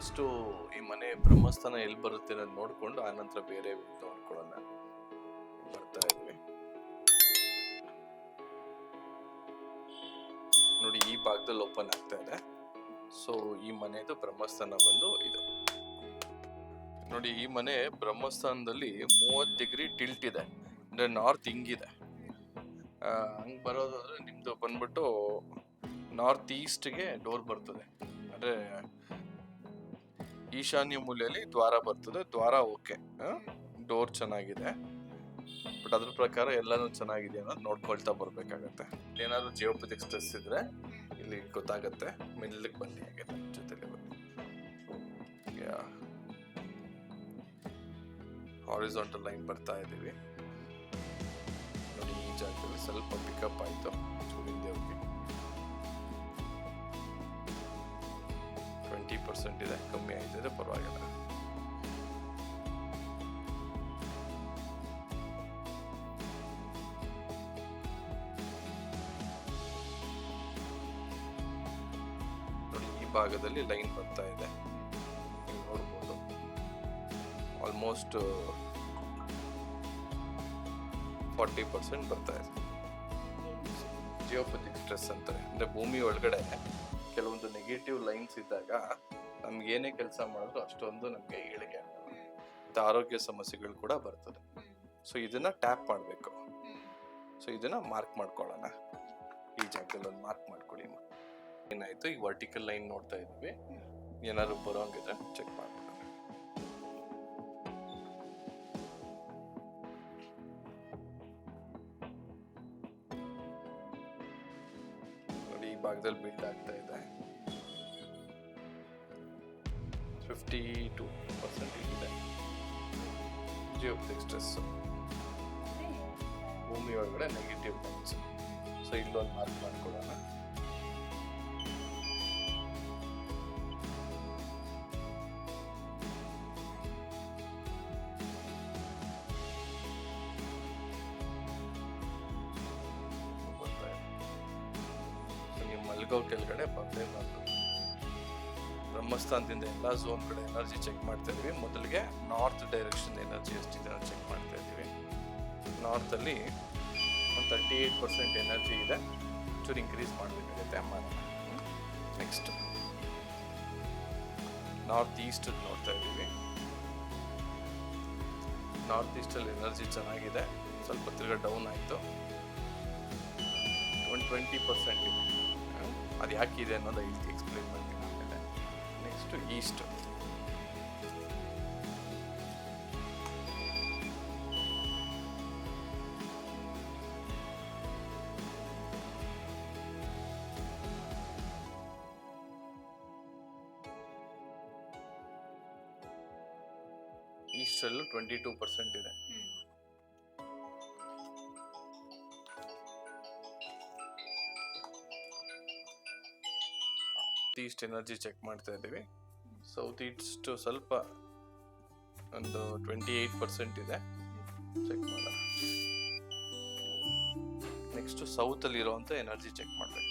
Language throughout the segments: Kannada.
ಫಸ್ಟು ಈ ಮನೆ ಬ್ರಹ್ಮಸ್ಥಾನ ಎಲ್ಲಿ ಬರುತ್ತೆ ಅನ್ನೋದು ನೋಡ್ಕೊಂಡು ಆನಂತರ ಬೇರೆ ನೋಡ್ಕೊಳ್ಳೋಣ. ಬರ್ತಾ ಇದ್ವಿ ನೋಡಿ, ಈ ಭಾಗದಲ್ಲಿ ಓಪನ್ ಆಗ್ತಾ ಇದೆ. ಸೊ ಈ ಮನೆದು ಬ್ರಹ್ಮಸ್ಥಾನ ಬಂದು ಇದು ನೋಡಿ. ಈ ಮನೆ ಬ್ರಹ್ಮಸ್ಥಾನದಲ್ಲಿ 30 ಡಿಗ್ರಿ ಟಿಲ್ಟ್ ಇದೆ, ಅಂದ್ರೆ ನಾರ್ತ್ ಹಿಂಗಿದೆ. ಹಂಗ್ ಬರೋದಾದ್ರೆ ನಿಮ್ದು ಬಂದ್ಬಿಟ್ಟು ನಾರ್ತ್ ಈಸ್ಟ್ಗೆ ಡೋರ್ ಬರ್ತದೆ, ಅಂದ್ರೆ ಈಶಾನ್ಯ ಮೂಲೆಯಲ್ಲಿ ದ್ವಾರ ಬರ್ತದೆ. ದ್ವಾರ ಓಕೆ, ಡೋರ್ ಚೆನ್ನಾಗಿದೆ, ಬಟ್ ಅದ್ರ ಪ್ರಕಾರ ಎಲ್ಲಾನು ಚೆನ್ನಾಗಿದೆ ಅನ್ನೋದು ನೋಡ್ಕೊಳ್ತಾ ಬರ್ಬೇಕಾಗತ್ತೆ. ಏನಾದ್ರು ಜಿಯೋಪಥಿಕ್ ಸ್ಟ್ರೆಸ್ ಇದ್ರೆ ಇಲ್ಲಿ ಗೊತ್ತಾಗತ್ತೆ. ಮೆಲ್ಲಕ್ಕೆ ಬನ್ನಿ, ಹಾಗೆ ನನ್ನ ಜೊತೆಲಿ ಬನ್ನಿ. ಹಾರಿಜಾಂಟಲ್ ಲೈನ್ ಬರ್ತಾ ಇದೀವಿ ನೋಡಿ. ಈ ಜಾಗದಲ್ಲಿ ಸ್ವಲ್ಪ ಪಿಕಪ್ ಆಯ್ತು, ಹಿಂದೆ ಹೋಗಿ 20% ಇದೆ, ಕಮ್ಮಿ ಆಯ್ತಿದೆ, ಪರವಾಗಿಲ್ಲ. ನೋಡಿ, ಈ ಭಾಗದಲ್ಲಿ ಲೈನ್ ಬರ್ತಾ ಇದೆ, ನೀವು ನೋಡ್ಬೋದು. ಆಲ್ಮೋಸ್ಟ್ 40% ಬರ್ತಾ ಇದೆ. ಜಿಯೋಪಥಿಕ್ ಸ್ಟ್ರೆಸ್ ಅಂತಾರೆ, ಅಂದ್ರೆ ಭೂಮಿ ಒಳಗಡೆ ಕೆಲವೊಂದು ನೆಗೆಟಿವ್ ಲೈನ್ಸ್ ಇದ್ದಾಗ ನಮ್ಗೆ ಏನೇ ಕೆಲಸ ಮಾಡಿದ್ರು ಅಷ್ಟೊಂದು ನಮ್ಗೆ ಏಳಿಗೆ ಆಗಲ್ಲ, ಮತ್ತೆ ಆರೋಗ್ಯ ಸಮಸ್ಯೆಗಳು ಕೂಡ ಬರ್ತದೆ. ಸೊ ಇದನ್ನ ಟ್ಯಾಪ್ ಮಾಡಬೇಕು. ಸೊ ಇದನ್ನ ಮಾರ್ಕ್ ಮಾಡ್ಕೊಳ್ಳೋಣ. ಈ ಜಾಗದಲ್ಲಿ ಒಂದು ಮಾರ್ಕ್ ಮಾಡ್ಕೊಳ್ಳಿ. ಏನಾಯ್ತು, ಈ ವರ್ಟಿಕಲ್ ಲೈನ್ ನೋಡ್ತಾ ಇದ್ವಿ, ಏನಾದ್ರು ಬರೋಂಗಿದ್ರೆ ಚೆಕ್ ಮಾಡ್ಕೊಳ್ಳೋಣ. ನೋಡಿ, ಈ ಭಾಗದಲ್ಲಿ ಬಿಲ್ಡ್ ಆಗ್ತಾ ಇದೆ. 52% ಇದೆ ಜಿಯೋಪಥಿಕ್ ಸ್ಟ್ರೆಸ್, ಭೂಮಿ ಒಳಗಡೆ ನೆಗೆಟಿವ್ ಲೈನ್ಸ್. ಸೊ ಇಲ್ಲೊಂದು ಮಾರ್ಕ್ ಮಾಡ್ಕೊಳ್ಳೋಣ. ನೀವು ಮಲ್ಗೋ ಕೆಳಗಡೆ ಬರಲೇಬಾರ್ದು. ಬ್ರಹ್ಮಸ್ಥಾನದಿಂದ ಎಲ್ಲ ಝೋನ್ ಕಡೆ ಎನರ್ಜಿ ಚೆಕ್ ಮಾಡ್ತಾ ಇದೀವಿ. ಮೊದಲಿಗೆ ನಾರ್ತ್ ಡೈರೆಕ್ಷನ್ ಎನರ್ಜಿ ಎಷ್ಟಿದೆ ಅಂತ ಚೆಕ್ ಮಾಡ್ತಾ ಇದೀವಿ. ನಾರ್ತ್ ಅಲ್ಲಿ ಒಂದು 38% ಎನರ್ಜಿ ಇದೆ, ಚೂರು ಇನ್ಕ್ರೀಸ್ ಮಾಡಬೇಕಾಗುತ್ತೆ. ನೆಕ್ಸ್ಟ್ ನಾರ್ತ್ ಈಸ್ಟ್ ನೋಡ್ತಾ ಇದೀವಿ. ನಾರ್ತ್ ಈಸ್ಟ್ ಅಲ್ಲಿ ಎನರ್ಜಿ ಚೆನ್ನಾಗಿದೆ, ಸ್ವಲ್ಪ ತಿರ್ಗಾ ಡೌನ್ ಆಯ್ತು, 20% ಇದೆ. ಅದು ಯಾಕಿದೆ ಅನ್ನೋದು ಇಲ್ಲಿ ಎಕ್ಸ್ಪ್ಲೇನ್ ಮಾಡ್ತೀನಿ. ನೆಕ್ಸ್ಟ್ ಈಸ್ಟ್, ಈಸ್ಟ್ ಅಲ್ಲೂ 22% ಇದೆ. ಈಸ್ಟ್ ಎನರ್ಜಿ ಚೆಕ್ ಮಾಡ್ತಾ ಇದ್ದೀವಿ. ಸೌತ್ ಈಸ್ಟ್ ಸ್ವಲ್ಪ ಒಂದು 28% ಇದೆ, ಚೆಕ್ ಮಾಡೋಣ. ನೆಕ್ಸ್ಟ್ ಸೌತ್ ಅಲ್ಲಿ ಇರುವಂತ ಎನರ್ಜಿ ಚೆಕ್ ಮಾಡ್ಬೇಕು.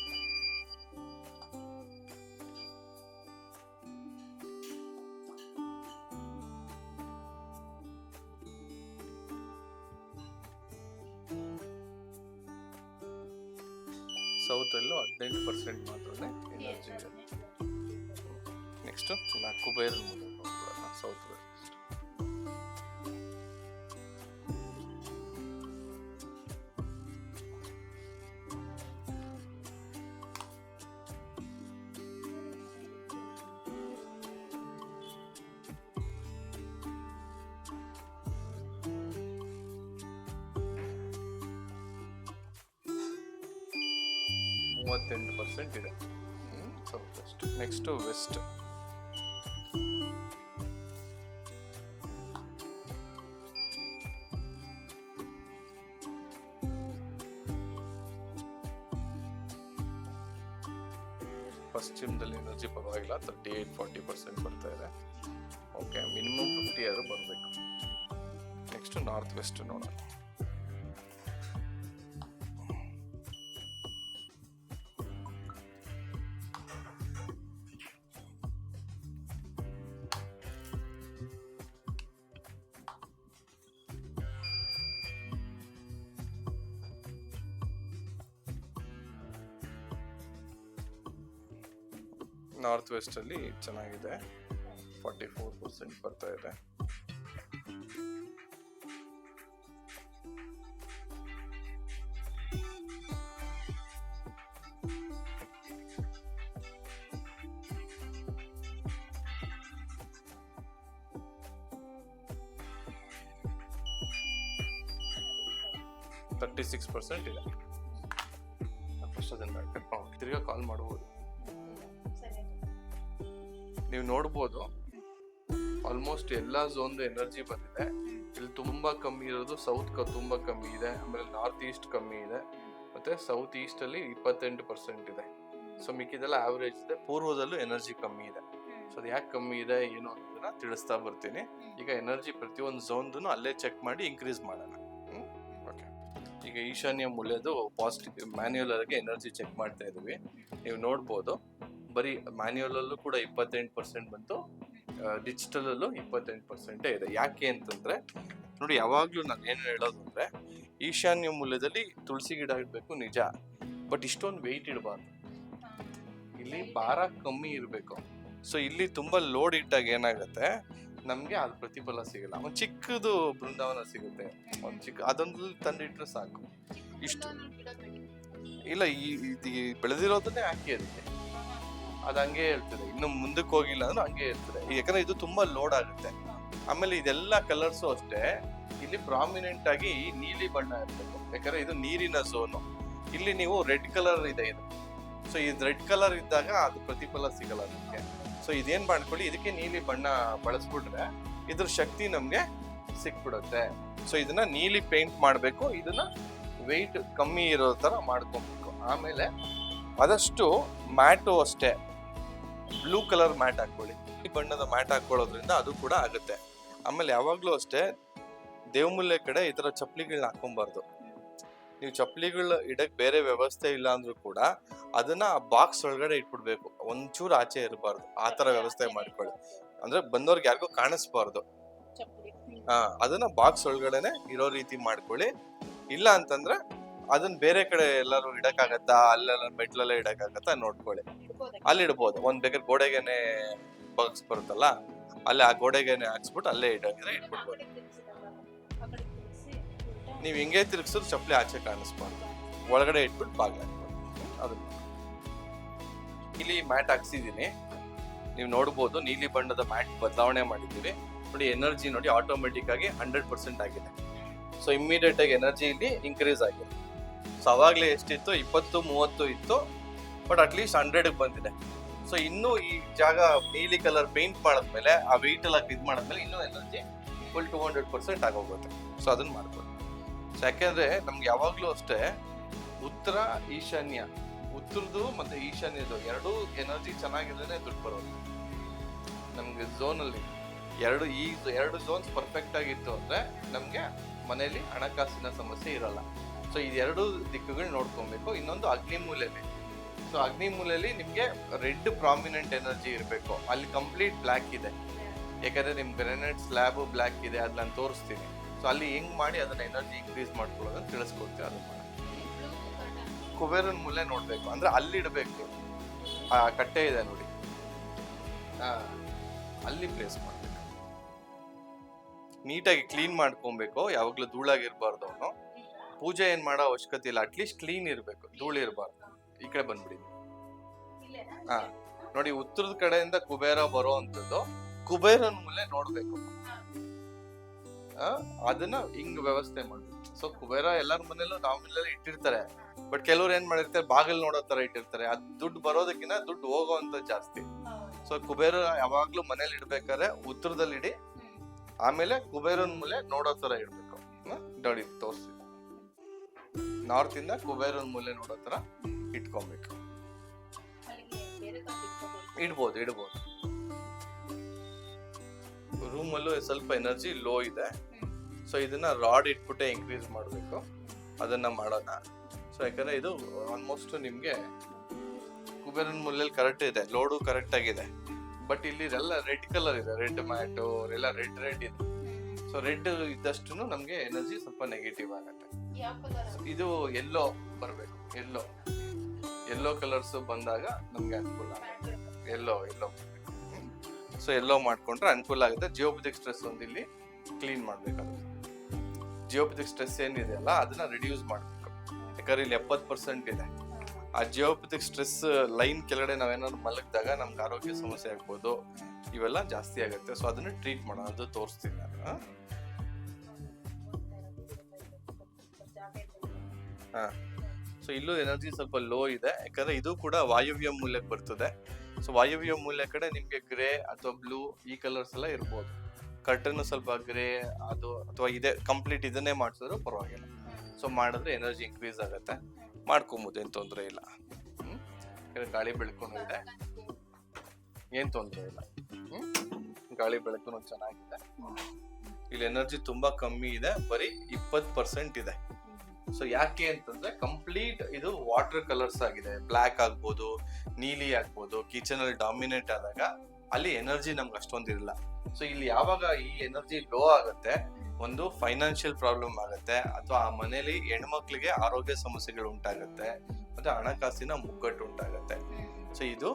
ಸೌತ್ ಅಲ್ಲೂ 15% ಮಾತ್ರ ಎನರ್ಜಿ ಇದೆ. Next Kuber south west. ಇದೆ ಸೌತ್ ವೆಸ್ಟ್. ನೆಕ್ಸ್ಟ್ ವೆಸ್ಟ್, ಪಶ್ಚಿಮದಲ್ಲಿ ಎನರ್ಜಿ ಪರವಾಗಿಲ್ಲ, 38-40% ಬರ್ತಾ ಇದೆ. ಓಕೆ, ಮಿನಿಮಮ್ 50 ಆದ್ರೂ ಬರಬೇಕು. ನೆಕ್ಸ್ಟ್ ನಾರ್ತ್ ವೆಸ್ಟ್ ನೋಡೋಣ. ನಾರ್ತ್ ವೆಸ್ಟ್ ಅಲ್ಲಿ ಚೆನ್ನಾಗಿದೆ, 44% ಬರ್ತಾ ಇದೆ. ತರ್ಟಿ 36% ಇದೆ. ತಿರ್ಗಾ ಕಾಲ್ ಮಾಡಬಹುದು. ನೀವು ನೋಡ್ಬೋದು ಆಲ್ಮೋಸ್ಟ್ ಎಲ್ಲಾ ಝೋನ್ ಎನರ್ಜಿ ಬಂದಿದೆ. ಇಲ್ಲಿ ತುಂಬಾ ಕಮ್ಮಿ ಇರೋದು ಸೌತ್ ತುಂಬಾ ಕಮ್ಮಿ ಇದೆ, ಆಮೇಲೆ ನಾರ್ತ್ ಈಸ್ಟ್ ಕಮ್ಮಿ ಇದೆ, ಮತ್ತೆ ಸೌತ್ ಈಸ್ಟ್ ಅಲ್ಲಿ 28% ಇದೆ. ಸೊ ಮಿಕ್ಕಿದೆಲ್ಲ ಆವರೇಜ್ ಇದೆ. ಪೂರ್ವದಲ್ಲೂ ಎನರ್ಜಿ ಕಮ್ಮಿ ಇದೆ. ಸೊ ಅದು ಯಾಕೆ ಕಮ್ಮಿ ಇದೆ ಏನು ಅನ್ನೋದನ್ನ ತಿಳಿಸ್ತಾ ಬರ್ತೀನಿ. ಈಗ ಎನರ್ಜಿ ಪ್ರತಿಯೊಂದು ಝೋನ್ದು ಅಲ್ಲೇ ಚೆಕ್ ಮಾಡಿ ಇನ್ಕ್ರೀಸ್ ಮಾಡೋಣ. ಓಕೆ, ಈಗ ಈಶಾನ್ಯ ಮೂಲೆದು ಪಾಸಿಟಿವ್ ಮ್ಯಾನ್ಯುಯಲ್ ಆಗಿ ಎನರ್ಜಿ ಚೆಕ್ ಮಾಡ್ತಾ ಇದೀವಿ. ನೀವು ನೋಡ್ಬೋದು ಬರೀ ಮ್ಯಾನ್ಯುಯಲ್ ಅಲ್ಲೂ ಕೂಡ 28% ಬಂತು, ಡಿಜಿಟಲ್ ಅಲ್ಲೂ 28% ಇದೆ. ಯಾಕೆ ಅಂತಂದ್ರೆ ನೋಡಿ, ಯಾವಾಗ್ಲೂ ನಾನು ಏನು ಹೇಳೋದು ಅಂದ್ರೆ ಈಶಾನ್ಯ ಮೂಲೆಯಲ್ಲಿ ತುಳಸಿ ಗಿಡ ಇಡ್ಬೇಕು ನಿಜ, ಬಟ್ ಇಷ್ಟೊಂದು ವೆಯ್ಟ್ ಇಡಬಾರ್ದು. ಇಲ್ಲಿ ಭಾರ ಕಮ್ಮಿ ಇರಬೇಕು. ಸೊ ಇಲ್ಲಿ ತುಂಬಾ ಲೋಡ್ ಇಟ್ಟಾಗ ಏನಾಗುತ್ತೆ, ನಮ್ಗೆ ಅದು ಪ್ರತಿಫಲ ಸಿಗಲ್ಲ. ಒಂದ್ ಚಿಕ್ಕದು ಬೃಂದಾವನ ಸಿಗುತ್ತೆ, ಒಂದ್ ಚಿಕ್ಕ ಅದೊಂದು ತಂದಿಟ್ರೆ ಸಾಕು. ಇಷ್ಟು ಇಲ್ಲ, ಈ ಬೆಳೆದಿರೋದನ್ನೇ ಹಾಕಿ ಅದಕ್ಕೆ ಅದು ಹಂಗೆ ಇರ್ತದೆ. ಇನ್ನು ಮುಂದಕ್ಕೆ ಹೋಗಿಲ್ಲ ಅಂದ್ರೆ ಹಂಗೆ ಇರ್ತದೆ, ಯಾಕಂದ್ರೆ ಇದು ತುಂಬಾ ಲೋಡ್ ಆಗುತ್ತೆ. ಆಮೇಲೆ ಇದೆಲ್ಲ ಕಲರ್ಸು ಅಷ್ಟೇ ಇಲ್ಲಿ ಪ್ರಾಮಿನೆಂಟ್ ಆಗಿ ನೀಲಿ ಬಣ್ಣ ಇರ್ತದೆ, ಯಾಕಂದ್ರೆ ಇದು ನೀರಿನ ಝೋನು. ಇಲ್ಲಿ ನೀವು ರೆಡ್ ಕಲರ್ ಇದೆ ಇದು. ಸೊ ಇದು ರೆಡ್ ಕಲರ್ ಇದ್ದಾಗ ಅದು ಪ್ರತಿಫಲ ಸಿಗಲ್ಲ ಅದಕ್ಕೆ. ಸೊ ಇದೇನ್ ಮಾಡ್ಕೊಳ್ಳಿ, ಇದಕ್ಕೆ ನೀಲಿ ಬಣ್ಣ ಬಳಸ್ಬಿಟ್ರೆ ಇದ್ರ ಶಕ್ತಿ ನಮ್ಗೆ ಸಿಕ್ಬಿಡುತ್ತೆ. ಸೊ ಇದನ್ನ ನೀಲಿ ಪೇಂಟ್ ಮಾಡ್ಬೇಕು, ಇದನ್ನ ವೆಯ್ಟ್ ಕಮ್ಮಿ ಇರೋ ತರ ಮಾಡ್ಕೊಬೇಕು. ಆಮೇಲೆ ಆದಷ್ಟು ಮ್ಯಾಟು ಅಷ್ಟೇ ಬ್ಲೂ ಕಲರ್ ಮ್ಯಾಟ್ ಹಾಕೊಳ್ಳಿ. ಈ ಬಣ್ಣದ ಮ್ಯಾಟ್ ಹಾಕೊಳ್ಳೋದ್ರಿಂದ ಅದು ಕೂಡ ಆಗುತ್ತೆ. ಆಮೇಲೆ ಯಾವಾಗ್ಲೂ ಅಷ್ಟೇ ದೇವಮೂಲೆ ಕಡೆ ಈ ತರ ಚಪ್ಪಲಿಗಳನ್ನ ಹಾಕೊಂಬಾರ್ದು. ನೀವು ಚಪ್ಪಲಿಗಳ ಇಡಕ್ ಬೇರೆ ವ್ಯವಸ್ಥೆ ಇಲ್ಲ ಅಂದ್ರೂ ಕೂಡ ಅದನ್ನ ಬಾಕ್ಸ್ ಒಳಗಡೆ ಇಟ್ಬಿಡ್ಬೇಕು, ಒಂಚೂರು ಆಚೆ ಇರಬಾರ್ದು. ಆ ತರ ವ್ಯವಸ್ಥೆ ಮಾಡ್ಕೊಳ್ಳಿ, ಅಂದ್ರೆ ಬಂದವ್ರಿಗೆ ಯಾರಿಗೂ ಕಾಣಿಸ್ಬಾರ್ದು. ಅದನ್ನ ಬಾಕ್ಸ್ ಒಳಗಡೆನೆ ಇರೋ ರೀತಿ ಮಾಡ್ಕೊಳ್ಳಿ. ಇಲ್ಲ ಅಂತಂದ್ರೆ ಅದನ್ನ ಬೇರೆ ಕಡೆ ಎಲ್ಲಾರು ಇಡಕ್ಕಾಗತ್ತಾ, ಅಲ್ಲೆಲ್ಲ ಮೆಟ್ಲೆಲ್ಲ ಇಡಕ್ಕಾಗತ್ತಾ ನೋಡ್ಕೊಳ್ಳಿ, ಅಲ್ಲಿ ಇಡ್ಬೋದು. ಒಂದ್ ಬೇಕಾದ್ರೆ ಗೋಡೆಗೆನೆ ಬಾಕ್ಸ್ ಬರುತ್ತಲ್ಲ, ಅಲ್ಲೇ ಆ ಗೋಡೆಗೆನೆ ಹಾಕ್ಸ್ಬಿಟ್ಟು ಅಲ್ಲೇ ಇಟ್ಬಿಡ್ಬೋದು. ನೀವ್ ಹಿಂಗೆ ತಿರ್ಗಿಸಿದ್ರು ಚಪ್ಪಲಿ ಆಚೆ ಕಾಣಿಸ್ಬಾರ್ದು, ಒಳಗಡೆ ಇಟ್ಬಿಟ್ಟು ಬಾಗ್ಲ ಅದನ್ನ. ಇಲ್ಲಿ ಮ್ಯಾಟ್ ಹಾಕ್ಸಿದೀನಿ, ನೀವು ನೋಡ್ಬೋದು ನೀಲಿ ಬಣ್ಣದ ಮ್ಯಾಟ್ ಬದಲಾವಣೆ ಮಾಡಿದ್ದೀವಿ. ನೋಡಿ ಎನರ್ಜಿ ನೋಡಿ ಆಟೋಮೆಟಿಕ್ ಆಗಿ 100% ಆಗಿದೆ. ಸೊ ಇಮ್ಮಿಡಿಯೇಟ್ ಆಗಿ ಎನರ್ಜಿ ಇಲ್ಲಿ ಇನ್ಕ್ರೀಸ್ ಆಗಿದೆ. ಸೊ ಅವಾಗ್ಲೇ ಎಷ್ಟಿತ್ತು, 20-30 ಇತ್ತು, ಬಟ್ ಅಟ್ಲೀಸ್ಟ್ 100ಗೆ ಬಂದಿದೆ. ಸೊ ಇನ್ನೂ ಈ ಜಾಗ ನೀಲಿ ಕಲರ್ ಪೇಂಟ್ ಮಾಡಿದ್ಮೇಲೆ, ಆ ವೆಯ್ಟ್ ಎಲ್ಲ ಇದು ಮಾಡಿದ್ಮೇಲೆ ಇನ್ನೂ ಎನರ್ಜಿ ಫುಲ್ 200% ಆಗೋಗುತ್ತೆ. ಸೊ ಅದನ್ನ ಮಾಡ್ಬೋದು. ಸೊ ಯಾಕೆಂದ್ರೆ ನಮ್ಗೆ ಯಾವಾಗ್ಲೂ ಅಷ್ಟೇ ಉತ್ತರ ಈಶಾನ್ಯ, ಉತ್ತರದ್ದು ಮತ್ತೆ ಈಶಾನ್ಯದು ಎರಡೂ ಎನರ್ಜಿ ಚೆನ್ನಾಗಿದ್ರೆ ದುಡ್ಡು ಬರೋದು ನಮ್ಗೆ ಝೋನಲ್ಲಿ. ಎರಡು ಝೋನ್ಸ್ ಪರ್ಫೆಕ್ಟ್ ಆಗಿತ್ತು ಅಂದ್ರೆ ನಮ್ಗೆ ಮನೆಯಲ್ಲಿ ಹಣಕಾಸಿನ ಸಮಸ್ಯೆ ಇರಲ್ಲ. ಸೊ ಈ ಎರಡು ದಿಕ್ಕುಗಳು ನೋಡ್ಕೊಬೇಕು. ಇನ್ನೊಂದು ಅಗ್ನಿಮೂಲೆಯಲ್ಲಿ. ಸೊ ಅಗ್ನಿಮೂಲೆಯಲ್ಲಿ ನಿಮ್ಗೆ ರೆಡ್ ಪ್ರಾಮಿನೆಂಟ್ ಎನರ್ಜಿ ಇರಬೇಕು. ಅಲ್ಲಿ ಕಂಪ್ಲೀಟ್ ಬ್ಲ್ಯಾಕ್ ಇದೆ, ಯಾಕಂದ್ರೆ ನಿಮ್ ಗ್ರೆನೈಟ್ ಸ್ಲ್ಯಾಬ್ ಬ್ಲ್ಯಾಕ್ ಇದೆ, ಅದ್ ನಾನು ತೋರಿಸ್ತೀನಿ. ಸೊ ಅಲ್ಲಿ ಹೆಂಗ್ ಮಾಡಿ ಅದನ್ನ ಎನರ್ಜಿ ಇನ್ಕ್ರೀಸ್ ಮಾಡ್ಕೊಳ್ಳೋದನ್ನ ತಿಳಿಸ್ಕೊಡ್ತೀವಿ. ಅದನ್ನ ಕುಬೇರನ್ ಮೂಲೆ ನೋಡ್ಬೇಕು, ಅಂದ್ರೆ ಅಲ್ಲಿ ಇಡಬೇಕು. ಆ ಕಟ್ಟೆ ಇದೆ ನೋಡಿ, ಅಲ್ಲಿ ಪ್ಲೇಸ್ ಮಾಡ್ಬೇಕು. ನೀಟಾಗಿ ಕ್ಲೀನ್ ಮಾಡ್ಕೊಬೇಕು, ಯಾವಾಗ್ಲೂ ಧೂಳಾಗಿರ್ಬಾರ್ದು. ಅವನು ಪೂಜೆ ಏನ್ ಮಾಡೋ ಅವಶ್ಯಕತೆ ಇಲ್ಲ, ಅಟ್ಲೀಸ್ಟ್ ಕ್ಲೀನ್ ಇರ್ಬೇಕು, ಧೂಳು ಇರಬಾರ್ದು. ಈ ಕಡೆ ಬಂದ್ಬಿಡಿ. ನೋಡಿ, ಉತ್ತರದ ಕಡೆಯಿಂದ ಕುಬೇರ ಬರೋ ಅಂತದ್ದು ಕುಬೇರನ್ ಮೂಲೆ ನೋಡ್ಬೇಕು. ಅದನ್ನ ಹಿಂಗ್ ವ್ಯವಸ್ಥೆ ಮಾಡ್ಬೇಕು. ಸೊ ಕುಬೇರ ಎಲ್ಲಾರ ಮನೇಲೂ ನಾವೆಲ್ಲ ಇಟ್ಟಿರ್ತಾರೆ, ಬಟ್ ಕೆಲವ್ರು ಏನ್ ಮಾಡಿರ್ತಾರೆ, ಬಾಗಿಲ್ ನೋಡೋ ತರ ಇಟ್ಟಿರ್ತಾರೆ. ಅದ್ ದುಡ್ಡು ಬರೋದಕ್ಕಿಂತ ದುಡ್ಡು ಹೋಗೋವಂತ ಜಾಸ್ತಿ. ಸೊ ಕುಬೇರ ಯಾವಾಗ್ಲೂ ಮನೇಲಿ ಇಡ್ಬೇಕಾದ್ರೆ ಉತ್ತರದಲ್ಲಿ ಇಡಿ, ಆಮೇಲೆ ಕುಬೇರನ್ ಮೂಲೆ ನೋಡೋ ತರ ಇಡ್ಬೇಕು. ನೋಡಿ ತೋರಿಸಿ, ನಾರ್ತ್ ಇಂದ ಕುಬೇರನ್ ಮೂಲೆ ನೋಡೋ ತರ ಇಟ್ಕೊಬೇಕು. ಇಡ್ಬೋದು. ರೂಮಲ್ಲೂ ಸ್ವಲ್ಪ ಎನರ್ಜಿ ಲೋ ಇದೆ. ಸೊ ಇದನ್ನ ರಾಡ್ ಇಟ್ಬಿಟ್ಟೆ ಇನ್ಕ್ರೀಸ್ ಮಾಡಬೇಕು. ಅದನ್ನ ಮಾಡೋಣ. ಸೊ ಯಾಕಂದ್ರೆ ಇದು ಆಲ್ಮೋಸ್ಟ್ ನಿಮ್ಗೆ ಕುಬೇರನ್ ಮೂಲೆಯಲ್ಲಿ ಕರೆಕ್ಟ್ ಇದೆ, ಲೋಡು ಕರೆಕ್ಟ್ ಆಗಿದೆ. ಬಟ್ ಇಲ್ಲಿ ಎಲ್ಲ ರೆಡ್ ಕಲರ್ ಇದೆ, ರೆಡ್ ಮ್ಯಾಟು ಎಲ್ಲ ರೆಡ್ ಇದೆ. ಸೊ ರೆಡ್ ಇದ್ದಷ್ಟು ನಮ್ಗೆ ಎನರ್ಜಿ ಸ್ವಲ್ಪ ನೆಗೆಟಿವ್ ಆಗತ್ತೆ. ಇದು ಎಲ್ಲೋ ಬರ್ಬೇಕು, ಎಲ್ಲೋ ಕಲರ್ಸ್ ಬಂದಾಗ ನಮ್ಗೆ ಅನುಕೂಲ ಆಗುತ್ತೆ. ಎಲ್ಲೋ ಸೊ ಎಲ್ಲೋ ಮಾಡ್ಕೊಂಡ್ರೆ ಅನುಕೂಲ ಆಗುತ್ತೆ. ಜಿಯೋಪಥಿಕ್ ಸ್ಟ್ರೆಸ್ ಒಂದು ಇಲ್ಲಿ ಕ್ಲೀನ್ ಮಾಡ್ಬೇಕಾಗುತ್ತೆ. ಜಿಯೋಪಥಿಕ್ ಸ್ಟ್ರೆಸ್ ಏನಿದೆ ಅಲ್ಲ ಅದನ್ನ ರಿಡ್ಯೂಸ್ ಮಾಡ್ಬೇಕು. ಯಾಕಂದ್ರೆ ಇಲ್ಲಿ 70% ಇದೆ. ಆ ಜಿಯೋಪಥಿಕ್ ಸ್ಟ್ರೆಸ್ ಲೈನ್ ಕೆಳಗಡೆ ನಾವೇನಾದ್ರು ಮಲಗಿದಾಗ ನಮ್ಗೆ ಆರೋಗ್ಯ ಸಮಸ್ಯೆ ಆಗ್ಬೋದು, ಇವೆಲ್ಲ ಜಾಸ್ತಿ ಆಗುತ್ತೆ. ಸೊ ಅದನ್ನ ಟ್ರೀಟ್ ಮಾಡೋಣ, ಅದು ತೋರಿಸ್ತೀನಿ ನಾನು. ಸೊ ಇಲ್ಲೂ ಎನರ್ಜಿ ಸ್ವಲ್ಪ ಲೋ ಇದೆ, ಯಾಕಂದ್ರೆ ಇದು ಕೂಡ ವಾಯುವ್ಯ ಮೂಲೆಗೆ ಬರ್ತದೆ. ಸೊ ವಾಯುವ್ಯ ಮೂಲೆ ಕಡೆ ನಿಮ್ಗೆ ಗ್ರೇ ಅಥವಾ ಬ್ಲೂ ಈ ಕಲರ್ಸ್ ಎಲ್ಲ ಇರ್ಬೋದು. ಕರ್ಟನ್ ಸ್ವಲ್ಪ ಗ್ರೇ ಅದು ಅಥವಾ ಇದೆ ಕಂಪ್ಲೀಟ್ ಇದನ್ನೇ ಮಾಡಿಸಿದ್ರು ಪರವಾಗಿಲ್ಲ. ಸೊ ಮಾಡಿದ್ರೆ ಎನರ್ಜಿ ಇನ್ಕ್ರೀಸ್ ಆಗುತ್ತೆ, ಮಾಡ್ಕೊಬೋದು, ಏನ್ ತೊಂದರೆ ಇಲ್ಲ. ಗಾಳಿ ಬೆಳಕು ಇದೆ, ಏನ್ ತೊಂದರೆ ಇಲ್ಲ. ಗಾಳಿ ಬೆಳಕು ಚೆನ್ನಾಗಿದೆ. ಇಲ್ಲಿ ಎನರ್ಜಿ ತುಂಬಾ ಕಮ್ಮಿ ಇದೆ, ಬರೀ 20% ಇದೆ. ಸೊ ಯಾಕೆ ಅಂತಂದ್ರೆ ಕಂಪ್ಲೀಟ್ ಇದು ವಾಟರ್ ಕಲರ್ಸ್ ಆಗಿದೆ. ಬ್ಲ್ಯಾಕ್ ಆಗ್ಬೋದು, ನೀಲಿ ಆಗ್ಬೋದು. ಕಿಚನ್ ಅಲ್ಲಿ ಡಾಮಿನೇಟ್ ಆದಾಗ ಅಲ್ಲಿ ಎನರ್ಜಿ ನಮ್ಗೆ ಅಷ್ಟೊಂದಿರಲ್ಲ. ಸೊ ಇಲ್ಲಿ ಯಾವಾಗ ಈ ಎನರ್ಜಿ ಲೋ ಆಗುತ್ತೆ, ಒಂದು ಫೈನಾನ್ಷಿಯಲ್ ಪ್ರಾಬ್ಲಮ್ ಆಗುತ್ತೆ, ಅಥವಾ ಆ ಮನೇಲಿ ಹೆಣ್ಮಕ್ಳಿಗೆ ಆರೋಗ್ಯ ಸಮಸ್ಯೆಗಳು ಉಂಟಾಗುತ್ತೆ, ಮತ್ತೆ ಹಣಕಾಸಿನ ಮುಗ್ಗಟ್ಟು ಉಂಟಾಗುತ್ತೆ. ಸೊ ಇದು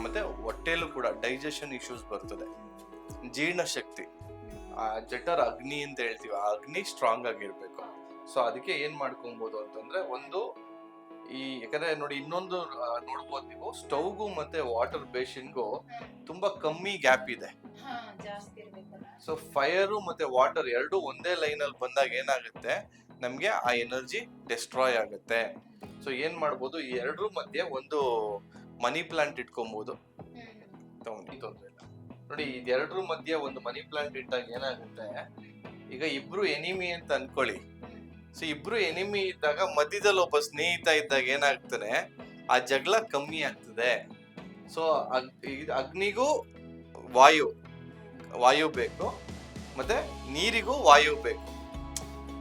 ಮತ್ತೆ ಹೊಟ್ಟೆಲೂ ಕೂಡ ಡೈಜೆಷನ್ ಇಶ್ಯೂಸ್ ಬರ್ತದೆ. ಜೀರ್ಣಶಕ್ತಿ, ಆ ಜಠರ ಅಗ್ನಿ ಅಂತ ಹೇಳ್ತೀವಿ, ಆ ಅಗ್ನಿ ಸ್ಟ್ರಾಂಗ್ ಆಗಿರ್ಬೇಕು. ಸೊ ಅದಕ್ಕೆ ಏನ್ ಮಾಡ್ಕೊಬಹುದು ಅಂತಂದ್ರೆ ಒಂದು ಯಾಕಂದ್ರೆ ನೋಡಿ ಇನ್ನೊಂದು ನೋಡ್ಬೋದು ನೀವು, ಸ್ಟವ್ಗೂ ಮತ್ತೆ ವಾಟರ್ ಬೇಸಿನ್ಗೂ ತುಂಬಾ ಕಮ್ಮಿ ಗ್ಯಾಪ್ ಇದೆ. ಸೊ ಫೈರ್ ಮತ್ತೆ ವಾಟರ್ ಎರಡು ಒಂದೇ ಲೈನ್ ಅಲ್ಲಿ ಬಂದಾಗ ಏನಾಗುತ್ತೆ, ನಮ್ಗೆ ಆ ಎನರ್ಜಿ ಡೆಸ್ಟ್ರಾಯ್ ಆಗುತ್ತೆ. ಸೊ ಏನ್ ಮಾಡ್ಬೋದು, ಈ ಎರಡರ ಮಧ್ಯೆ ಒಂದು ಮನಿ ಪ್ಲಾಂಟ್ ಇಟ್ಕೊಬಹುದು. ತೊಂದ್ರೆ ಇಲ್ಲ ನೋಡಿ, ಇದೆರಡರ ಮಧ್ಯೆ ಒಂದು ಮನಿ ಪ್ಲಾಂಟ್ ಇಟ್ಟಾಗ ಏನಾಗುತ್ತೆ, ಈಗ ಇಬ್ರು ಎನಿಮಿ ಅಂತ ಅನ್ಕೊಳ್ಳಿ. ಸೊ ಇಬ್ರು ಎನಿಮಿ ಇದ್ದಾಗ ಮಧ್ಯದಲ್ಲಿ ಒಬ್ಬ ಸ್ನೇಹಿತ ಇದ್ದಾಗ ಏನಾಗ್ತಾನೆ, ಆ ಜಗಳ ಕಮ್ಮಿ ಆಗ್ತದೆ. ಸೊ ಅಗ್ನಿಗೂ ವಾಯು ಬೇಕು, ಮತ್ತೆ ನೀರಿಗೂ ವಾಯು ಬೇಕು.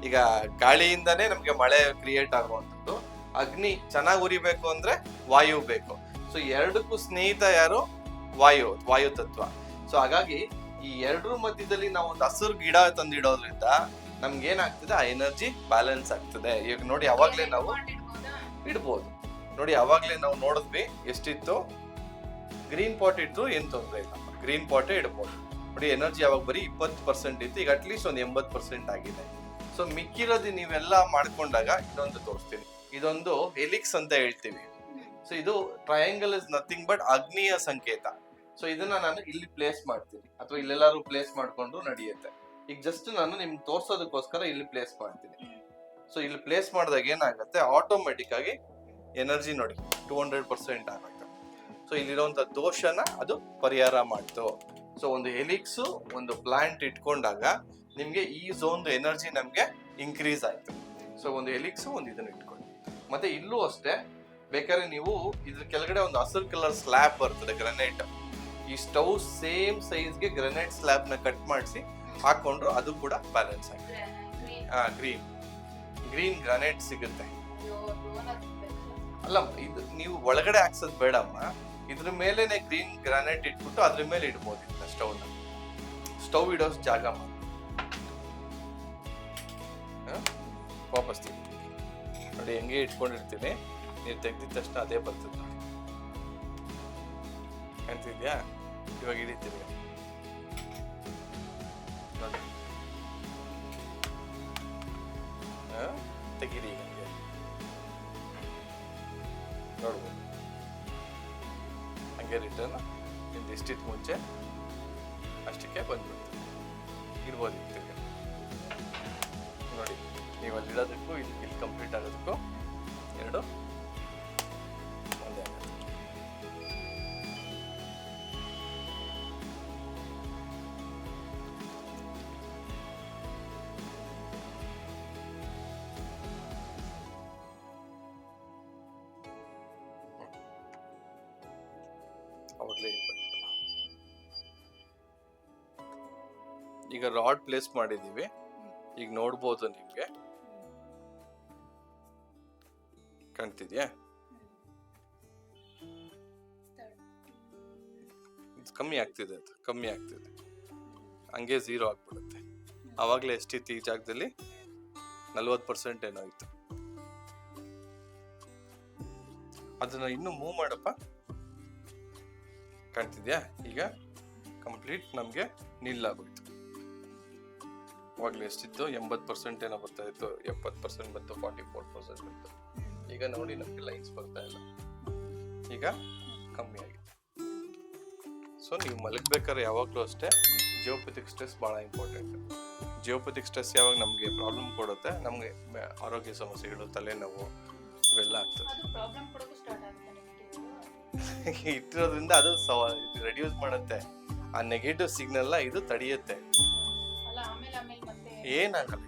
ಈಗ ಗಾಳಿಯಿಂದಾನೇ ನಮ್ಗೆ ಮಳೆ ಕ್ರಿಯೇಟ್ ಆಗುವಂಥದ್ದು. ಅಗ್ನಿ ಚೆನ್ನಾಗಿ ಉರಿಬೇಕು ಅಂದ್ರೆ ವಾಯು ಬೇಕು. ಸೊ ಎರಡಕ್ಕೂ ಸ್ನೇಹಿತ ಯಾರು, ವಾಯು ತತ್ವ. ಸೊ ಹಾಗಾಗಿ ಈ ಎರಡರ ಮಧ್ಯದಲ್ಲಿ ನಾವು ಒಂದು ಹಸಿರು ಗಿಡ ತಂದಿಡೋದ್ರಿಂದ ನಮ್ಗೆ ಏನಾಗ್ತದೆ, ಆ ಎನರ್ಜಿ ಬ್ಯಾಲೆನ್ಸ್ ಆಗ್ತದೆ. ಈಗ ನೋಡಿ ಅವಾಗ್ಲೇ ನಾವು ಇಡ್ಬೋದು. ನೋಡಿ ಅವಾಗ್ಲೇ ನಾವು ನೋಡಿದ್ವಿ ಎಷ್ಟಿತ್ತು, ಗ್ರೀನ್ ಪಾಟ್ ಇಟ್ಟು ಏನ್ ತೊಂದ್ರೆ ಇಲ್ಲ, ಗ್ರೀನ್ ಪಾಟೇ ಇಡ್ಬೋದು. ನೋಡಿ ಎನರ್ಜಿ ಅವಾಗ ಬರೀ 20% ಇತ್ತು, ಈಗ ಅಟ್ಲೀಸ್ಟ್ ಒಂದು 80% ಆಗಿದೆ. ಸೊ ಮಿಕ್ಕಿರೋದು ನೀವೆಲ್ಲ ಮಾಡ್ಕೊಂಡಾಗ ಇದೊಂದು ತೋರಿಸ್ತೀನಿ. ಇದೊಂದು ಹೆಲಿಕ್ಸ್ ಅಂತ ಹೇಳ್ತೀವಿ. ಸೊ ಇದು ಟ್ರಯಾಂಗಲ್ ಇಸ್ ನಥಿಂಗ್ ಬಟ್ ಅಗ್ನಿಯ ಸಂಕೇತ. ಸೊ ಇದನ್ನ ನಾನು ಇಲ್ಲಿ ಪ್ಲೇಸ್ ಮಾಡ್ತೀನಿ, ಅಥವಾ ಇಲ್ಲೆಲ್ಲಾರು ಪ್ಲೇಸ್ ಮಾಡ್ಕೊಂಡು ನಡೆಯುತ್ತೆ. ಈಗ ಜಸ್ಟ್ ನಾನು ನಿಮ್ಗೆ ತೋರ್ಸೋದಕ್ಕೋಸ್ಕರ ಇಲ್ಲಿ ಪ್ಲೇಸ್ ಮಾಡ್ತೀನಿ. ಸೊ ಇಲ್ಲಿ ಪ್ಲೇಸ್ ಮಾಡಿದಾಗ ಏನಾಗುತ್ತೆ, ಆಟೋಮೆಟಿಕ್ ಆಗಿ ಎನರ್ಜಿ ನೋಡಿ 200% ಆಗುತ್ತೆ. ಸೊ ಇಲ್ಲಿರುವಂತ ದೋಷನ ಅದು ಪರಿಹಾರ ಮಾಡ್ತು. ಸೊ ಒಂದು ಹೆಲಿಕ್ಸ್ ಒಂದು ಪ್ಲಾಂಟ್ ಇಟ್ಕೊಂಡಾಗ ನಿಮ್ಗೆ ಈ ಝೋನ್ ಎನರ್ಜಿ ನಮ್ಗೆ ಇನ್ಕ್ರೀಸ್ ಆಯ್ತು. ಸೊ ಒಂದು ಹೆಲಿಕ್ಸ್ ಒಂದು ಇದನ್ನ ಇಟ್ಕೊಂಡು, ಮತ್ತೆ ಇಲ್ಲೂ ಅಷ್ಟೇ ಬೇಕಾದ್ರೆ ನೀವು ಇದ್ರ ಕೆಳಗಡೆ ಒಂದು ಹಸಿರು ಕಲರ್ ಸ್ಲ್ಯಾಬ್ ಬರ್ತದೆ, ಗ್ರನೈಟ್. ಈ ಸ್ಟವ್ ಸೇಮ್ ಸೈಜ್ಗೆ ಗ್ರನೈಟ್ ಸ್ಲ್ಯಾಬ್ ನ ಕಟ್ ಮಾಡಿಸಿ ಹಾಕೊಂಡ್ರು ಅದು ಕೂಡ ಬ್ಯಾಲೆನ್ಸ್ ಆಗಿದೆ. ಗ್ರೀನ್ ಗ್ರಾನೈಟ್ ಸಿಗುತ್ತೆ. ಅಲ್ಲ, ಇದು ನೀವು ಒಳಗಡೆ ಹಾಕ್ಸೋದ್ ಬೇಡಮ್ಮ, ಇದ್ರ ಮೇಲೆನೆ ಗ್ರೀನ್ ಗ್ರಾನೈಟ್ ಇಟ್ಬಿಟ್ಟು ಅದ್ರ ಮೇಲೆ ಇಡ್ಬೋದು ಸ್ಟವ್ ಇಡೋ ಜಾಗ ಮಾಡಿ ವಾಪಸ್ ನೋಡಿ. ಹೆಂಗೆ ಇಟ್ಕೊಂಡಿರ್ತೀನಿ, ನೀವು ತೆಗ್ದಿದ ತಕ್ಷಣ ಅದೇ ಬರ್ತದೆ ನೋಡಿ. ಕಾಣ್ತಿದ್ಯಾ? ಇವಾಗ ಹಿಡಿತೀವಿ ನೋಡಿ, ತೆಗೀರಿ. ಹಂಗೆ ನೋಡ್ಬೋದು, ಹಂಗೆ ರಿಟರ್ನ್ ನಿಮ್ದು ಎಷ್ಟಿತ್ತು ಮುಂಚೆ ಅಷ್ಟಕ್ಕೆ ಬಂದ್ಬಿಡ್ತೀವಿ. ಇಡ್ಬೋದು ಇರ್ತೀವಿ ನೋಡಿ. ನೀವು ಅಲ್ಲಿ ಇಡೋದಕ್ಕೂ ಇಲ್ಲಿ ಕಂಪ್ಲೀಟ್ ಆಗೋದಕ್ಕೂ ಎರಡು ಒಂದೇ ಆಗುತ್ತೆ. ಈಗ ರಾಡ್ ಪ್ಲೇಸ್ ಮಾಡಿದೀವಿ, ಈಗ ನೋಡ್ಬೋದು ನಿಮ್ಗೆ ಕಾಣ್ತಿದ್ಯಾ? ಕಮ್ಮಿ ಆಗ್ತಿದೆ, ಅದು ಕಮ್ಮಿ ಆಗ್ತಿದೆ, ಹಂಗೆ 0 ಆಗ್ಬಿಡುತ್ತೆ. ಅವಾಗ್ಲೇ ಎಷ್ಟಿತ್ತು ಈ ಜಾಗದಲ್ಲಿ, 40% ಏನೋ ಇತ್ತು. ಅದನ್ನ ಇನ್ನು ಮೂವ್ ಮಾಡಪ್ಪ. ಕಾಣ್ತಿದ್ಯಾ? ಈಗ ಕಂಪ್ಲೀಟ್ ನಮಗೆ ನಿಲ್ಲಾಗೋಯ್ತು. ಅವಾಗಲೇ ಎಷ್ಟಿತ್ತು, 80% ಏನೋ ಬರ್ತಾ ಇತ್ತು, 70% ಬಂತು, 44% ಬಂತು. ಈಗ ನೋಡಿ ನಮಗೆ ಲೈನ್ಸ್ ಬರ್ತಾ ಇಲ್ಲ, ಈಗ ಕಮ್ಮಿ ಆಗಿದೆ. ಸೊ ನೀವು ಮಲಗಬೇಕಾದ್ರೆ ಯಾವಾಗಲೂ ಅಷ್ಟೇ ಜಿಯೋಪಥಿಕ್ ಸ್ಟ್ರೆಸ್ ಭಾಳ ಇಂಪಾರ್ಟೆಂಟ್. ಜಿಯೋಪಥಿಕ್ ಸ್ಟ್ರೆಸ್ ಯಾವಾಗ ನಮಗೆ ಪ್ರಾಬ್ಲಮ್ ಕೊಡುತ್ತೆ, ನಮಗೆ ಆರೋಗ್ಯ ಸಮಸ್ಯೆಗಳು, ತಲೆನೋವು ಇವೆಲ್ಲ ಆಗ್ತದೆ. ಇಟ್ಟಿರೋದ್ರಿಂದ ಅದು ರೆಡ್ಯೂಸ್ ಮಾಡುತ್ತೆ ಆ ನೆಗೆಟಿವ್ ಸಿಗ್ನಲ್ನ, ಇದು ತಡೆಯುತ್ತೆ. ಏನಾಗಲ್ಲ.